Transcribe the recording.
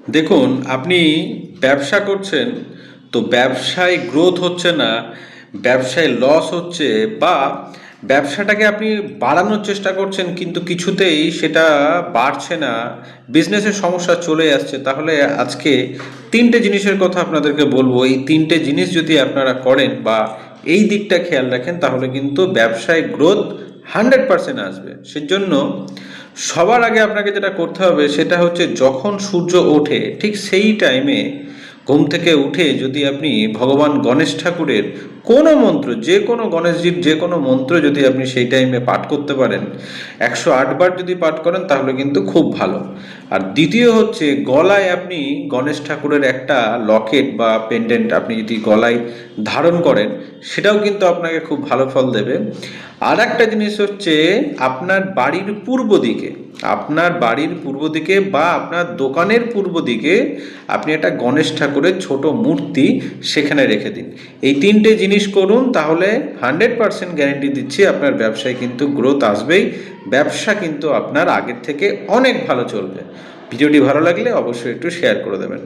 দেখুন, আপনি ব্যবসা করছেন, তো ব্যবসায় গ্রোথ হচ্ছে না, ব্যবসায় লস হচ্ছে, বা ব্যবসাটাকে আপনি বাড়ানোর চেষ্টা করছেন কিন্তু কিছুতেই সেটা বাড়ছে না, বিজনেসের সমস্যা চলে আসছে, তাহলে আজকে তিনটে জিনিসের কথা আপনাদেরকে বলবো। এই তিনটে জিনিস যদি আপনারা করেন বা এই দিকটা খেয়াল রাখেন, তাহলে কিন্তু ব্যবসায় গ্রোথ 100% আসবে। সেজন্য সবার আগে আপনাকে যেটা করতে হবে সেটা হচ্ছে, যখন সূর্য ওঠে ঠিক সেই টাইমে ঘুম থেকে উঠে যদি আপনি ভগবান গণেশ ঠাকুরের কোনো মন্ত্র, যে কোনো গণেশজির যে কোনো মন্ত্র যদি আপনি সেই টাইমে পাঠ করতে পারেন, 108 বার যদি পাঠ করেন তাহলে কিন্তু খুব ভালো। আর দ্বিতীয় হচ্ছে, গলায় আপনি গণেশ ঠাকুরের একটা লকেট বা পেন্ডেন্ট আপনি যদি গলায় ধারণ করেন, সেটাও কিন্তু আপনাকে খুব ভালো ফল দেবে। আর একটা জিনিস হচ্ছে, আপনার বাড়ির পূর্ব দিকে, আপনার বাড়ির পূর্ব দিকে বা আপনার দোকানের পূর্ব দিকে আপনি একটা গণেশ ঠাকুরের ছোট মূর্তি সেখানে রেখে দিন। এই তিনটে জিনিস করুন, তাহলে 100% গ্যারেন্টি দিচ্ছি আপনার ব্যবসায় কিন্তু গ্রোথ আসবেই। ব্যবসা কিন্তু আপনার আগের থেকে অনেক ভালো চলবে। ভিডিওটি ভালো লাগলে অবশ্যই একটু শেয়ার করে দেবেন।